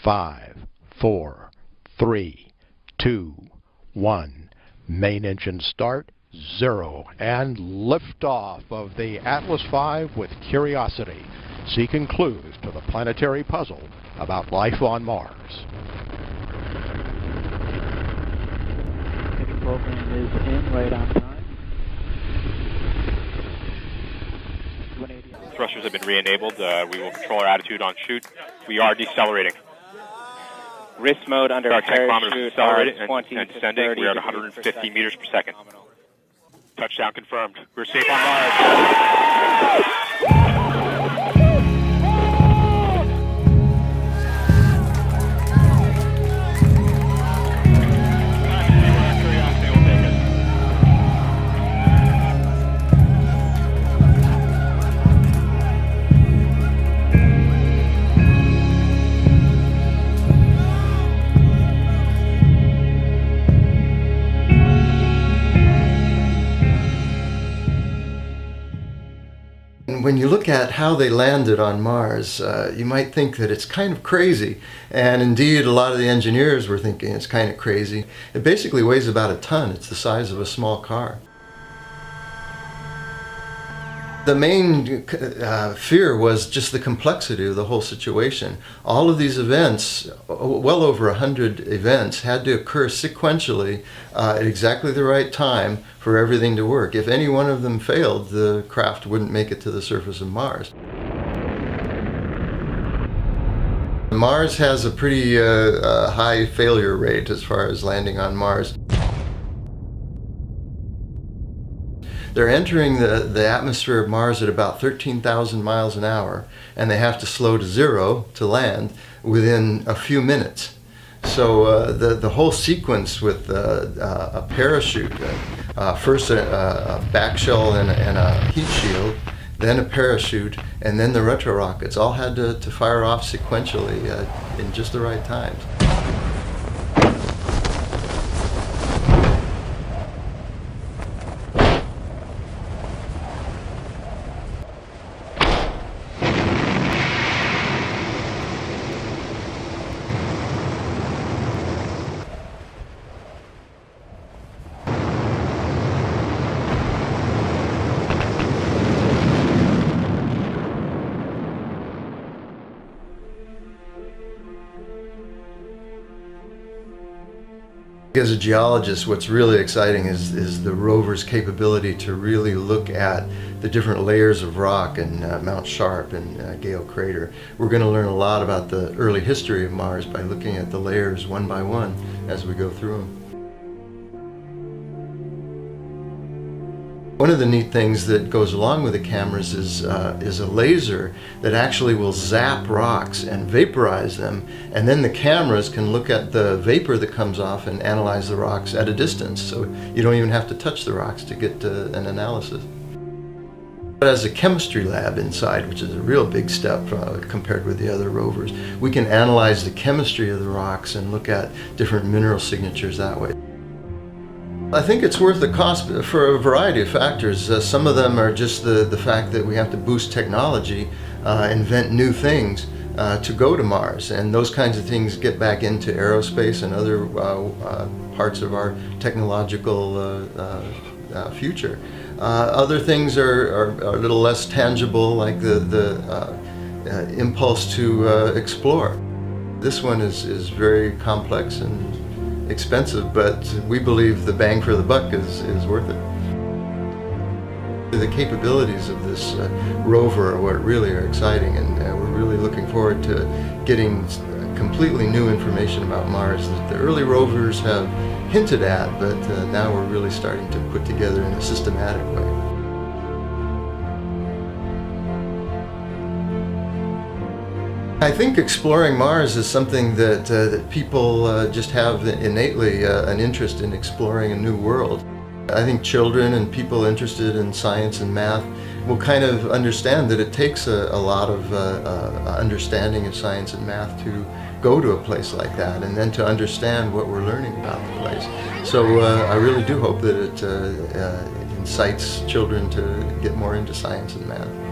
5, 4, 3, 2, 1. Main engine start, 0, and liftoff of the Atlas V with Curiosity, seeking clues to the planetary puzzle about life on Mars. The program is in right on time. Thrusters have been re-enabled. We will control our attitude on shoot. We are decelerating. Wrist mode under our tank parachute accelerated and descending. We are at 150 meters per second. Touchdown confirmed. We're safe on Mars. When you look at how they landed on Mars, you might think that it's kind of crazy. And indeed, a lot of the engineers were thinking it's kind of crazy. It basically weighs about a ton. It's the size of a small car. The main fear was just the complexity of the whole situation. All of these events, well over 100 events, had to occur sequentially at exactly the right time for everything to work. If any one of them failed, the craft wouldn't make it to the surface of Mars. Mars has a pretty high failure rate as far as landing on Mars. They're entering the atmosphere of Mars at about 13,000 miles an hour, and they have to slow to 0 to land within a few minutes. So the whole sequence with a parachute, first a back shell and a heat shield, then a parachute, and then the retro rockets, all had to fire off sequentially in just the right times. As a geologist, what's really exciting is the rover's capability to really look at the different layers of rock in Mount Sharp and Gale Crater. We're going to learn a lot about the early history of Mars by looking at the layers one by one as we go through them. One of the neat things that goes along with the cameras is a laser that actually will zap rocks and vaporize them, and then the cameras can look at the vapor that comes off and analyze the rocks at a distance, so you don't even have to touch the rocks to get an analysis. It has a chemistry lab inside, which is a real big step compared with the other rovers. We can analyze the chemistry of the rocks and look at different mineral signatures that way. I think it's worth the cost for a variety of factors. Some of them are just the fact that we have to boost technology, invent new things to go to Mars, and those kinds of things get back into aerospace and other parts of our technological future. Other things are a little less tangible, like the impulse to explore. This one is very complex and expensive, but we believe the bang for the buck is worth it. The capabilities of this rover are what really are exciting, and we're really looking forward to getting completely new information about Mars that the early rovers have hinted at, but now we're really starting to put together in a systematic way. I think exploring Mars is something that people just have innately an interest in exploring a new world. I think children and people interested in science and math will kind of understand that it takes a lot of understanding of science and math to go to a place like that, and then to understand what we're learning about the place. So I really do hope that it incites children to get more into science and math.